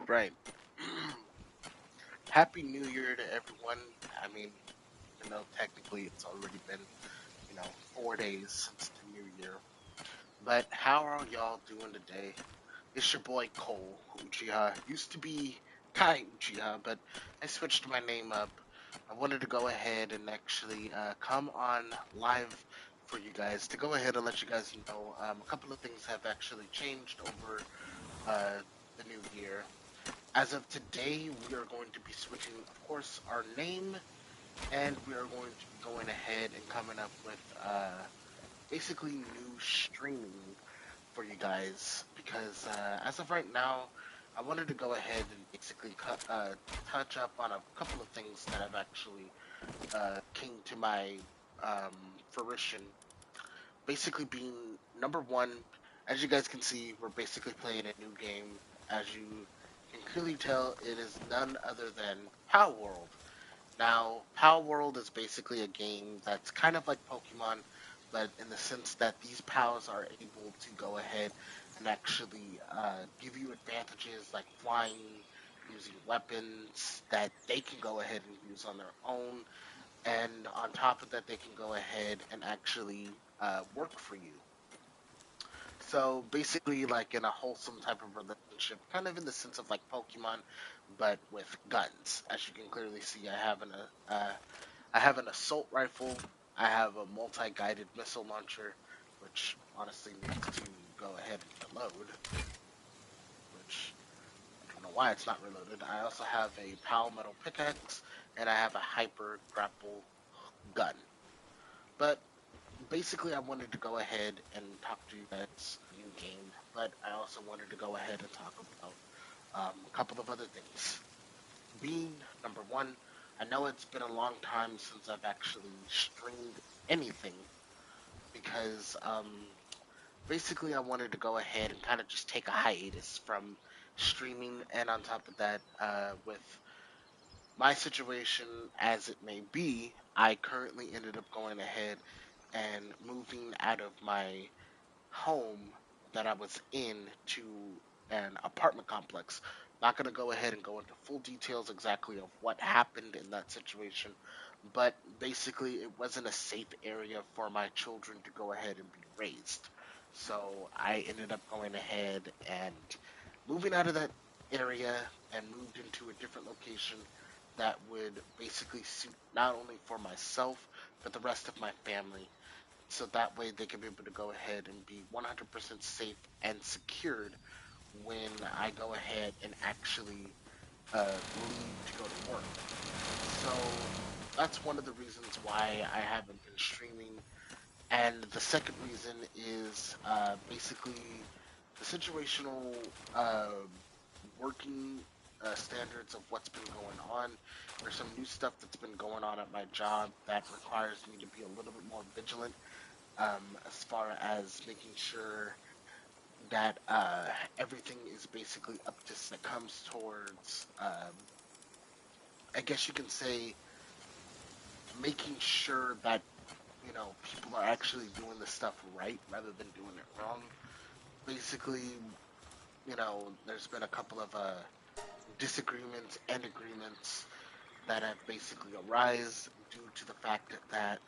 Right. Happy New Year to everyone. I mean, even though technically it's already been, 4 days since the New Year. But how are y'all doing today? It's your boy Cole Uchiha. Used to be Kai Uchiha, but I switched my name up. I wanted to go ahead and actually come on live for you guys to go ahead and let you guys know a couple of things have actually changed over uh, the new year. As of today, we are going to be switching, of course, our name, and we are going to be going ahead and coming up with basically new streaming for you guys. Because as of right now, I wanted to go ahead and basically touch up on a couple of things that have actually came to my fruition. Basically, being number one, as you guys can see, we're basically playing a new game. As you can clearly tell, it is none other than Power World. Now, Power World is basically a game that's kind of like Pokemon, but in the sense that these pals are able to go ahead and actually give you advantages like flying, using weapons that they can go ahead and use on their own, and on top of that, they can go ahead and actually work for you. So basically, like in a wholesome type of relationship, kind of in the sense of like Pokemon, but with guns. As you can clearly see, I have an assault rifle. I have a multi-guided missile launcher, which honestly needs to go ahead and reload. Which I don't know why it's not reloaded. I also have a Pal Metal pickaxe, and I have a hyper grapple gun. But basically, I wanted to go ahead and talk to you guys new game, but I also wanted to go ahead and talk about a couple of other things. Being number one, I know it's been a long time since I've actually streamed anything because basically I wanted to go ahead and kind of just take a hiatus from streaming, and on top of that, with my situation as it may be, I currently ended up going ahead and moving out of my home that I was in to an apartment complex. Not going to go ahead and go into full details exactly of what happened in that situation, but basically it wasn't a safe area for my children to go ahead and be raised. So I ended up going ahead and moving out of that area and moved into a different location that would basically suit not only for myself but the rest of my family, so that way they can be able to go ahead and be 100% safe and secured when I go ahead and actually leave to go to work. So that's one of the reasons why I haven't been streaming. And the second reason is basically the situational working standards of what's been going on. There's some new stuff that's been going on at my job that requires me to be a little bit more vigilant as far as making sure that everything is basically up to that comes towards, I guess you can say, making sure that people are actually doing the stuff right rather than doing it wrong. Basically, there's been a couple of disagreements and agreements that have basically arise due to the fact that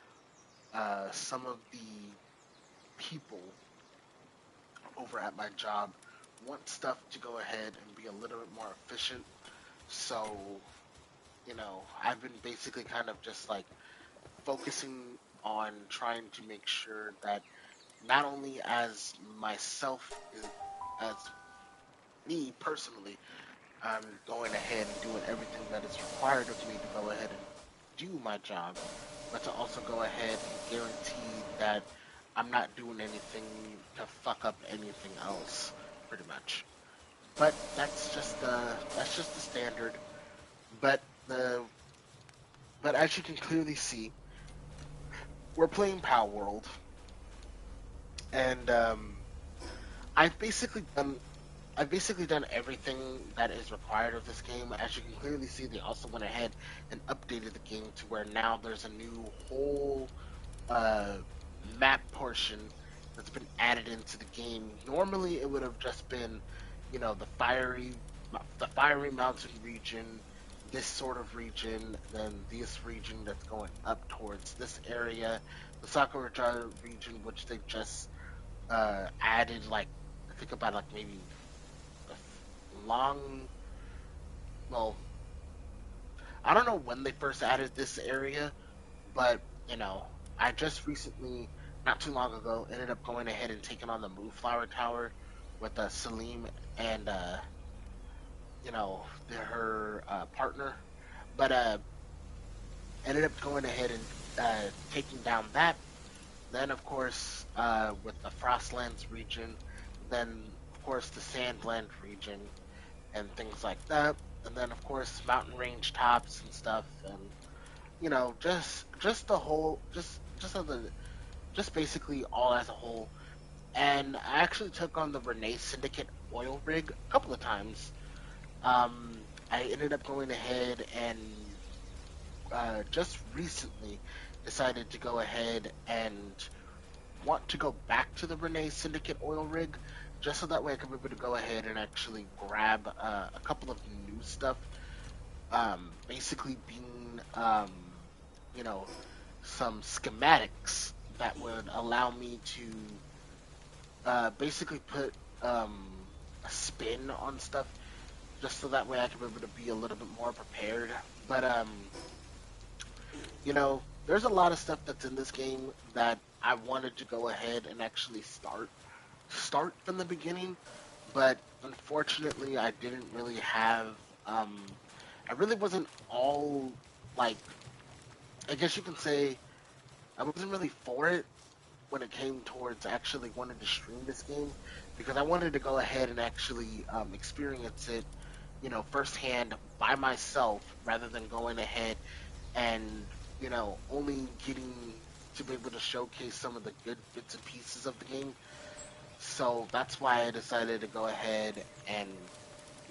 some of the people over at my job want stuff to go ahead and be a little bit more efficient. So, I've been basically kind of just like focusing on trying to make sure that not only as myself, as me personally, I'm going ahead and doing everything that is required of me to go ahead and do my job, but to also go ahead and guarantee that I'm not doing anything to fuck up anything else, pretty much. But that's just the standard. But the but as you can clearly see, we're playing Power World, and I've basically done I've basically done everything that is required of this game. As you can clearly see, they also went ahead and updated the game to where now there's a new whole uh, map portion that's been added into the game. Normally, it would have just been, the fiery the Fiery Mountain region, this sort of region, then this region that's going up towards this area, the Sakura region, which they just added like I think about like maybe long. Well, I don't know when they first added this area, but you know, I just recently, not too long ago, ended up going ahead and taking on the Moonflower Tower with Salim and her partner, but ended up going ahead and taking down that. Then, of course, with the Frostlands region, then of course the Sandland region and things like that, and then of course mountain range tops and stuff, and just the whole, just as a just basically all as a whole. And I actually took on the Renee Syndicate oil rig a couple of times. I ended up going ahead and just recently decided to go ahead and want to go back to the Renee Syndicate oil rig, just so that way I can be able to go ahead and actually grab a couple of new stuff. Basically being you know some schematics that would allow me to basically put a spin on stuff, just so that way I can be able to be a little bit more prepared. But there's a lot of stuff that's in this game that I wanted to go ahead and actually start from the beginning, but unfortunately I didn't really have I really wasn't all like, I guess you can say I wasn't really for it when it came towards actually wanting to stream this game, because I wanted to go ahead and actually experience it, firsthand by myself, rather than going ahead and only getting to be able to showcase some of the good bits and pieces of the game. So that's why I decided to go ahead and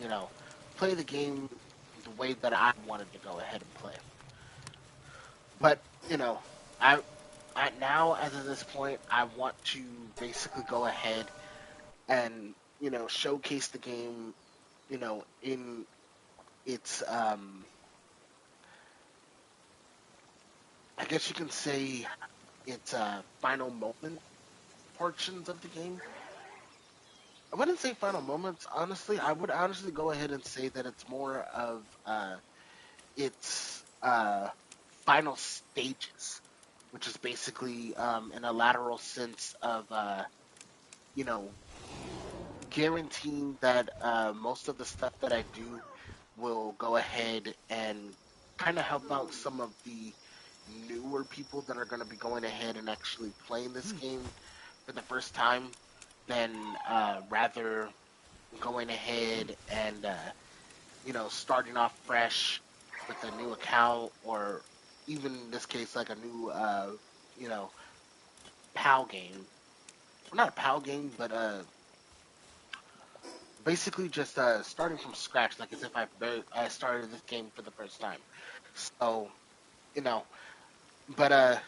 you know play the game the way that I wanted to go ahead and play. But I now, as of this point, I want to basically go ahead and showcase the game, in its I guess you can say its final moment portions of the game. I wouldn't say final moments, honestly. I would honestly go ahead and say that it's more of its final stages, which is basically in a lateral sense of you know guaranteeing that most of the stuff that I do will go ahead and kind of help out some of the newer people that are going to be going ahead and actually playing this game for the first time, than rather going ahead and starting off fresh with a new account, or even in this case like a new you know PAL game. Well, not a PAL game, but basically just starting from scratch, like as if I started this game for the first time. So you know, but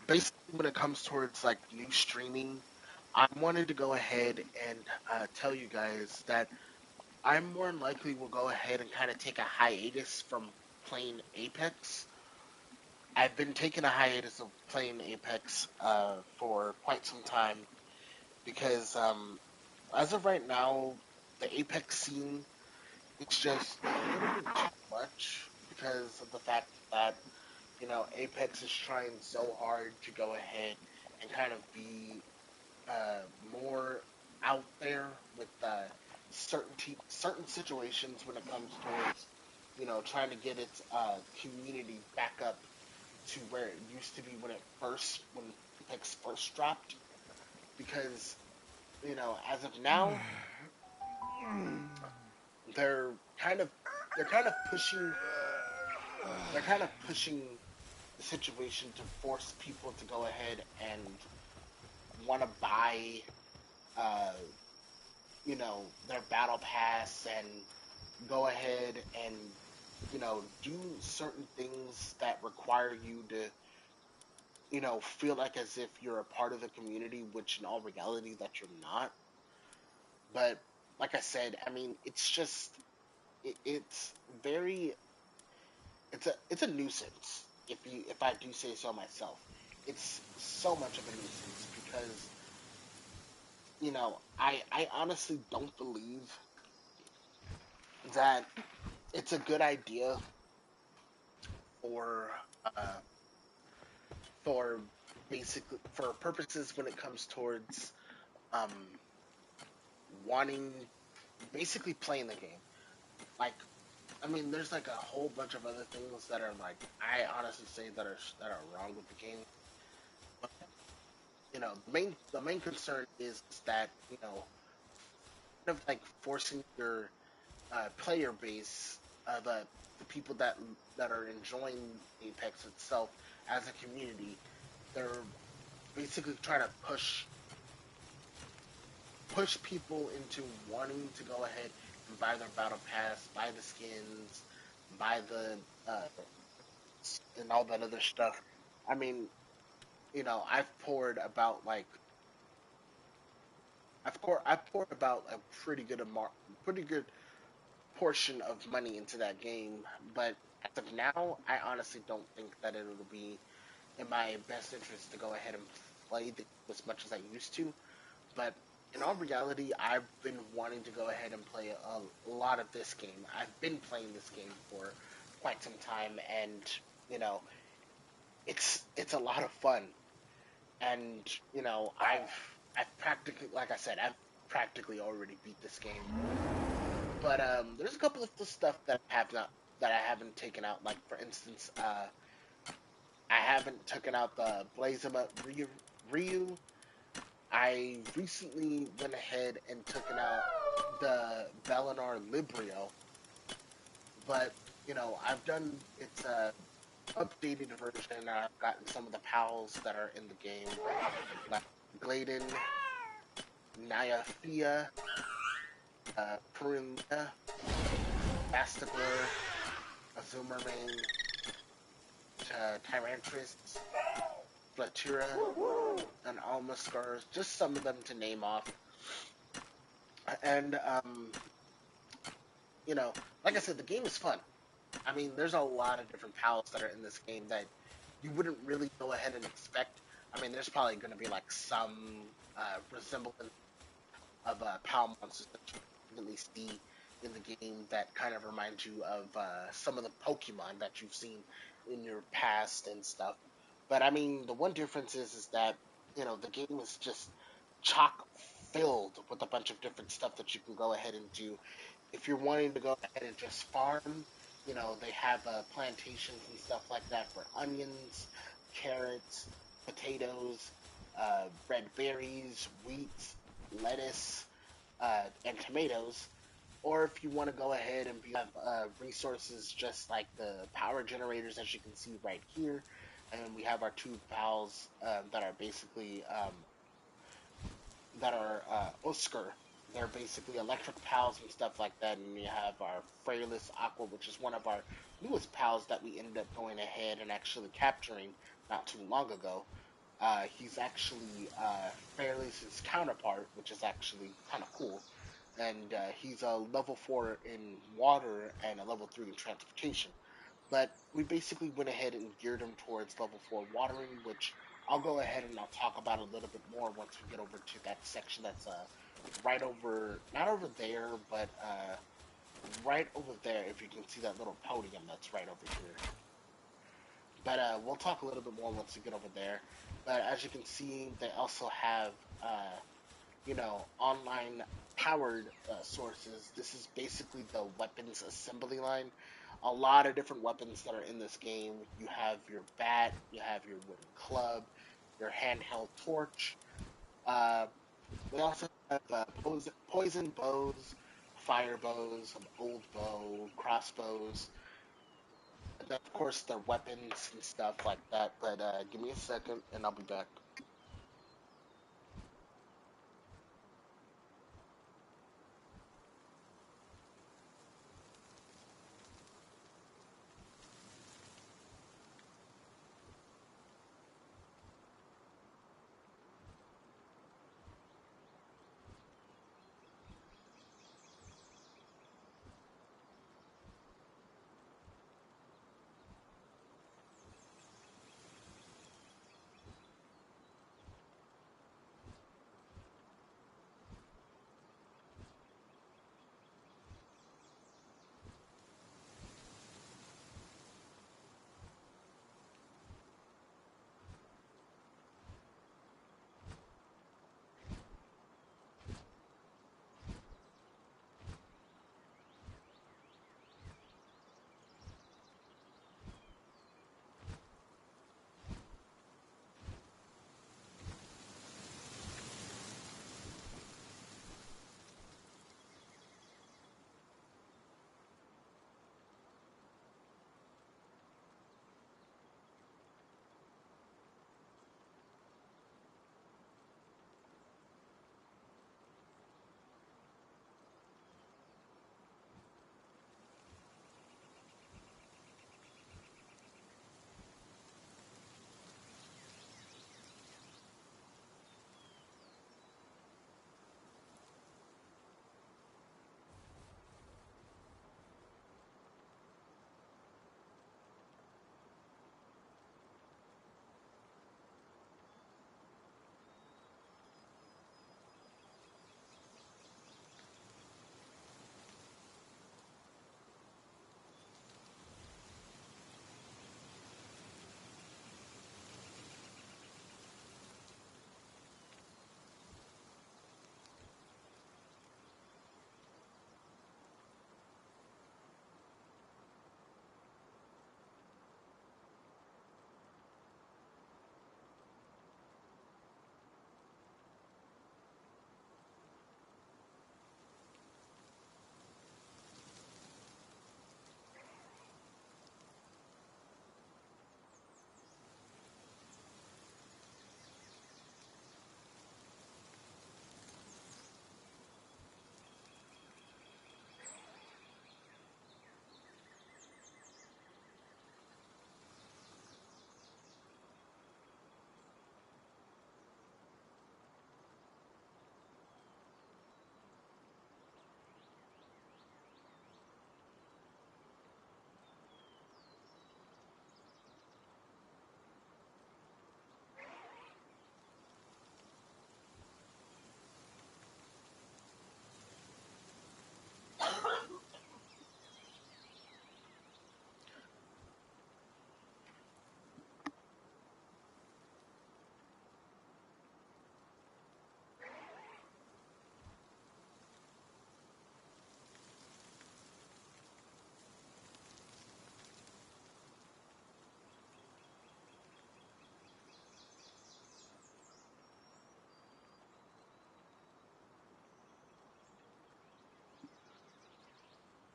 basically when it comes towards like new streaming, I wanted to go ahead and tell you guys that I more than likely will go ahead and kind of take a hiatus from playing Apex. I've been taking a hiatus of playing Apex for quite some time, because as of right now, the Apex scene, it's just a little bit too much, because of the fact that Apex is trying so hard to go ahead and kind of be more out there with certain situations when it comes towards trying to get its community back up to where it used to be when Apex first dropped. Because as of now, they're kind of they're kind of pushing they're kind of pushing the situation to force people to go ahead and want to buy uh their battle pass, and go ahead and do certain things that require you to feel like as if you're a part of the community, which in all reality that you're not. But like I said, I mean, it's just it's very it's a nuisance if I do say so myself. It's so much of a nuisance because I honestly don't believe that it's a good idea for uh for basically for purposes when it comes towards um wanting basically playing the game. Like I mean, there's like a whole bunch of other things that are like I honestly say that are wrong with the game. But the main concern is that kind of like forcing your player base, the people that are enjoying Apex itself as a community, they're basically trying to push people into wanting to go ahead and buy their battle pass, buy the skins, buy the uh, and all that other stuff. I mean, I've poured about a pretty good portion of money into that game, but as of now, I honestly don't think that it'll be in my best interest to go ahead and play as much as I used to. But in all reality, I've been wanting to go ahead and play a lot of this game. I've been playing this game for quite some time, and you know, it's a lot of fun. And I've practically, like I said, I've practically already beat this game. But there's a couple of the stuff that I haven't taken out. Like for instance, I haven't taken out the Blazema Ryu. I recently went ahead and taken out the Valinar Librio, but I've done its updated version. I've gotten some of the pals that are in the game, like Gladen, Nyafia, Purina, Bastigler, Azumarill, Tyrantris, Flatura, and Almascars, just some of them to name off. And you know, like I said, the game is fun. I mean, there's a lot of different pals that are in this game that you wouldn't really go ahead and expect. I mean, there's probably going to be like some resemblance of pal monsters that you really see in the game that kind of remind you of some of the Pokemon that you've seen in your past and stuff. But I mean, the one difference is that the game is just chock filled with a bunch of different stuff that you can go ahead and do. If you're wanting to go ahead and just farm, they have plantations and stuff like that for onions, carrots, potatoes, red berries, wheat, lettuce, and tomatoes. Or if you want to go ahead and have resources just like the power generators, as you can see right here, and we have our two pals that are basically Oscar. They're basically electric pals and stuff like that. And we have our Frailus Aqua, which is one of our newest pals that we ended up going ahead and actually capturing not too long ago. He's actually Frailus' counterpart, which is actually kind of cool. And he's a level 4 in water and a level 3 in transportation. But we basically went ahead and geared him towards level 4 watering, which I'll go ahead and I'll talk about a little bit more once we get over to that section that's right over, not over there, but right over there, if you can see that little podium that's right over here. But we'll talk a little bit more once we get over there. But as you can see, they also have, online powered sources. This is basically the weapons assembly line. A lot of different weapons that are in this game. You have your bat, you have your wooden club, your handheld torch. Uh, we also have poison bows, fire bows, an old bow, crossbows, and of course the weapons and stuff like that. But give me a second and I'll be back.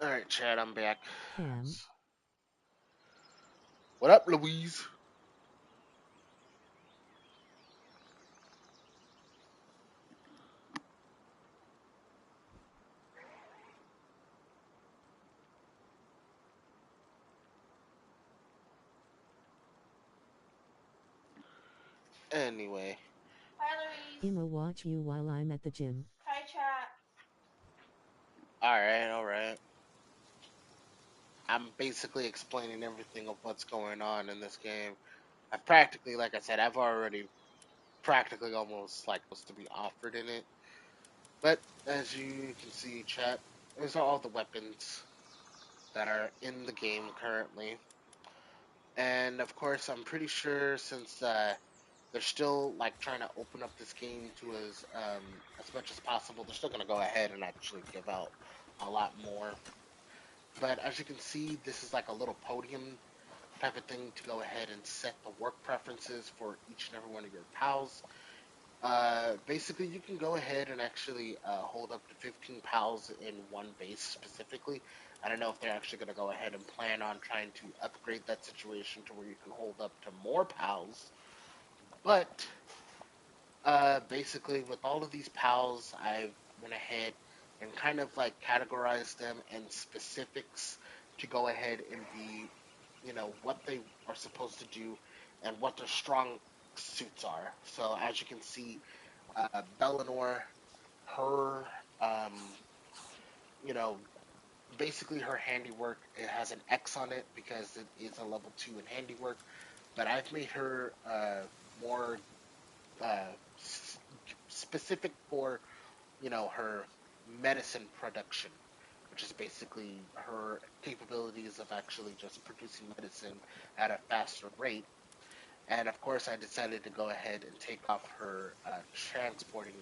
Alright, Chad, I'm back. Ham. What up, Louise? Anyway. Hi, Louise. I'ma watch you while I'm at the gym. Hi, chat. Alright, alright. I'm basically explaining everything of what's going on in this game. I've practically, like I said, I've already practically almost like was to be offered in it. But as you can see, chat, these are all the weapons that are in the game currently. And of course, I'm pretty sure since they're still like trying to open up this game to as much as possible, they're still gonna go ahead and actually give out a lot more. But as you can see, this is like a little podium type of thing to go ahead and set the work preferences for each and every one of your pals. Basically, you can go ahead and actually hold up to 15 pals in one base specifically. I don't know if they're actually going to go ahead and plan on trying to upgrade that situation to where you can hold up to more pals. But basically, with all of these pals, I went ahead and kind of like categorized them in specifics to go ahead and be, what they are supposed to do and what their strong suits are. So as you can see, Bellinor, her, um, you know, basically her handiwork, it has an X on it because it is a level 2 in handiwork, but I've made her more uh, specific for, her medicine production, which is basically her capabilities of actually just producing medicine at a faster rate. And of course, I decided to go ahead and take off her transporting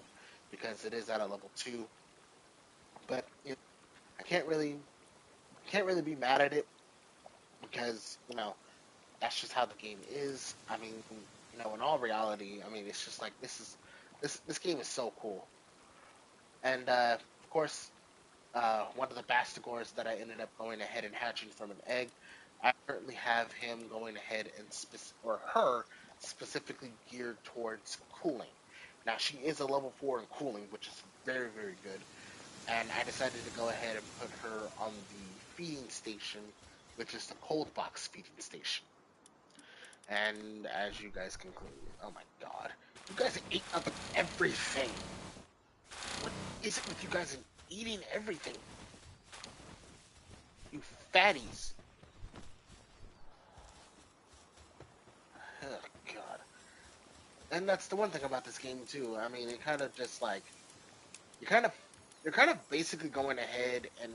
because it is at a level 2. But I can't really be mad at it because that's just how the game is. I mean, in all reality, I mean, it's just like this game is so cool. And of course, one of the Bastigors that I ended up going ahead and hatching from an egg, I currently have him going ahead and or her specifically geared towards cooling. Now she is a level 4 in cooling, which is very, very good. And I decided to go ahead and put her on the feeding station, which is the cold box feeding station. And as you guys can clearly, oh my god, you guys ate up everything. What is it with you guys and eating everything? You fatties. Oh god. And that's the one thing about this game too. I mean, it kind of just like you kind of you're kind of basically going ahead and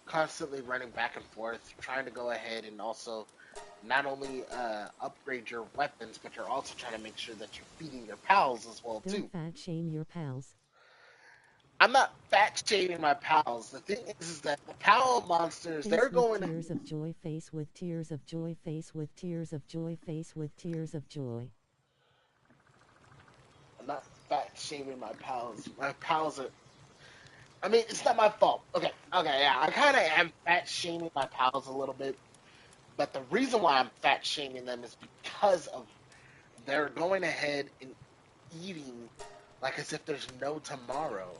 constantly running back and forth, trying to go ahead and also not only upgrade your weapons, but you're also trying to make sure that you're feeding your pals as well Don't too. fat shame your pals. I'm not fat shaming my pals. The thing is that the pal monsters, they're Face with going. tears of joy, face with tears of joy, face with tears of joy, face with tears of joy. I'm not fat shaming my pals. My pals are. I mean, it's not my fault. Okay, okay, yeah, I kind of am fat shaming my pals a little bit, but the reason why I'm fat shaming them is because of they're going ahead and eating like as if there's no tomorrow,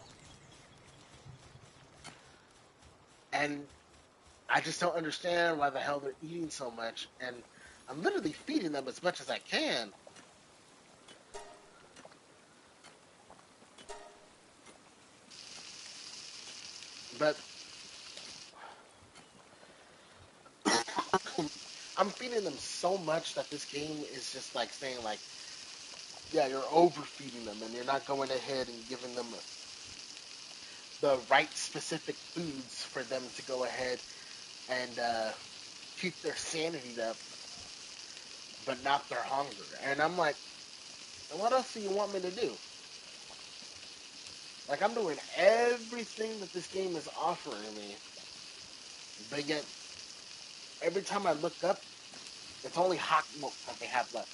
and I just don't understand why the hell they're eating so much. And I'm literally feeding them as much as I can, but I'm feeding them so much that this game is just like saying like, yeah, you're overfeeding them and you're not going ahead and giving them the right specific foods for them to go ahead and keep their sanity up, but not their hunger. And I'm like, what else do you want me to do? Like, I'm doing everything that this game is offering me, but yet every time I look up, it's only hot milk that they have left,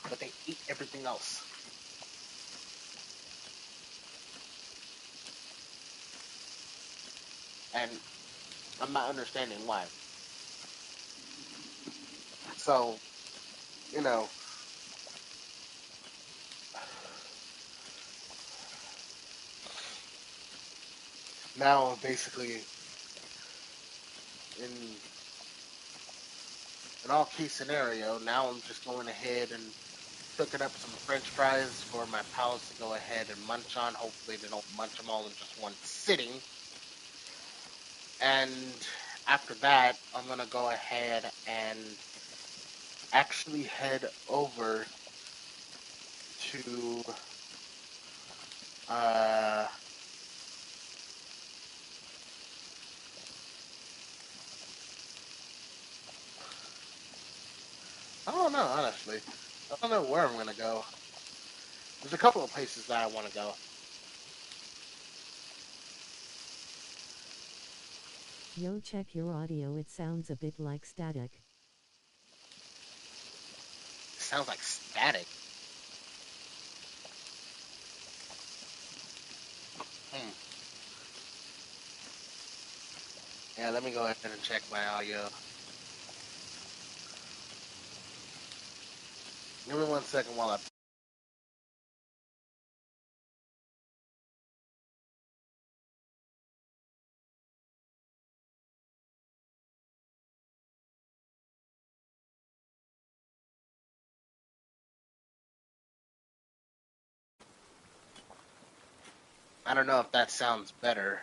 but they eat everything else. And I'm not understanding why. So, you know, now basically in an all case scenario, now I'm just going ahead and cooking up some French fries for my pals to go ahead and munch on. Hopefully, they don't munch them all in just one sitting. And after that, I'm gonna go ahead and actually head over to uh I don't know honestly. I don't know where I'm gonna go. There's a couple of places that I want to go. Yo, check your audio, it sounds a bit like static. It sounds like static. Hmm. Yeah, let me go ahead and check my audio. Give me 1 second while I. I don't know if that sounds better,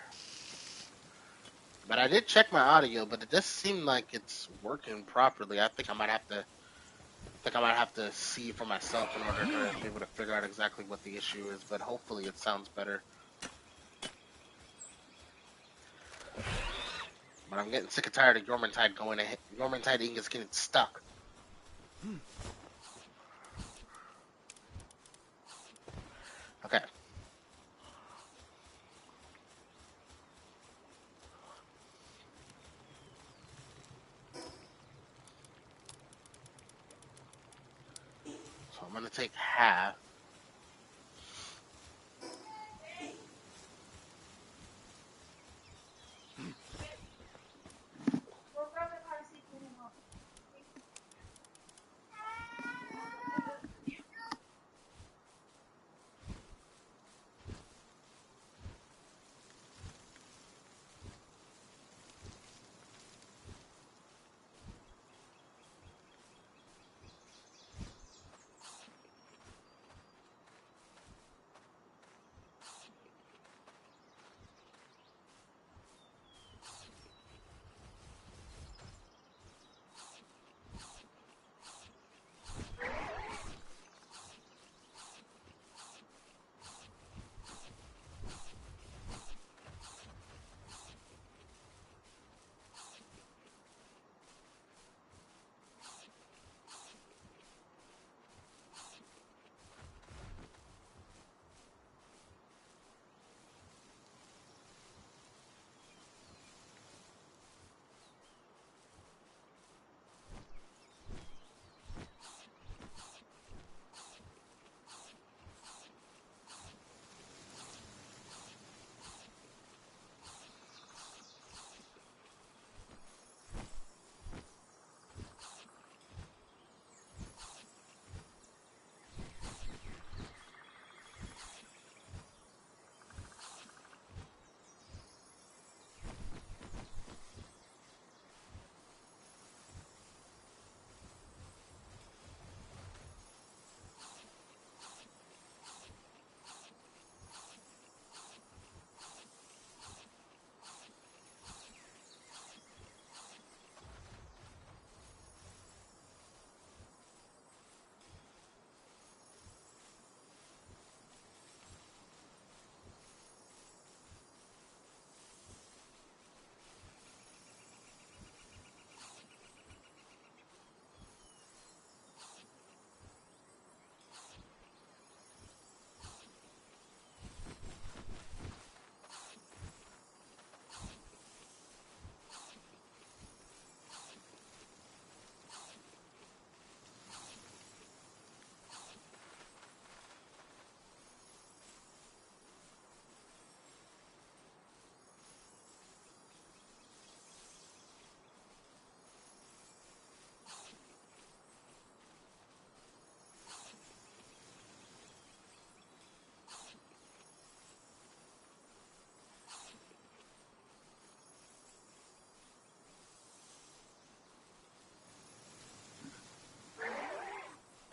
but I did check my audio, but it does seem like it's working properly. I think I might have to see for myself in order to be able to figure out exactly what the issue is. But hopefully, it sounds better. But I'm getting sick and tired of Yormantide going ahead. Yormantide Ink is getting stuck. Okay. So I'm gonna take half.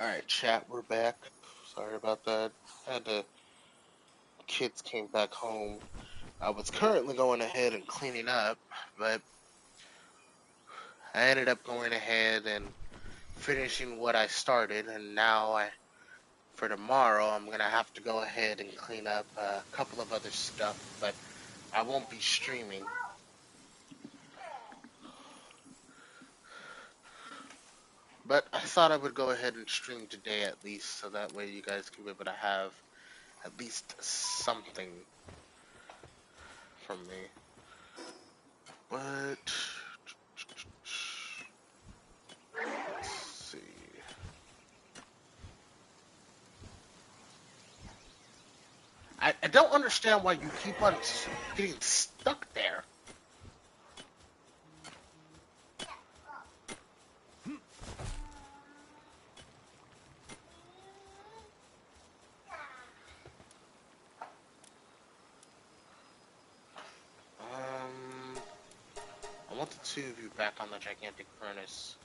Alright, chat, we're back. Sorry about that. Had to, kids came back home. I was currently going ahead and cleaning up, but I ended up going ahead and finishing what I started, and now for tomorrow, I'm gonna have to go ahead and clean up a couple of other stuff, but I won't be streaming. But I thought I would go ahead and stream today at least, so that way you guys can be able to have at least something from me. But let's see. I don't understand why you keep on getting stuck there. I want the two of you back on the gigantic furnace.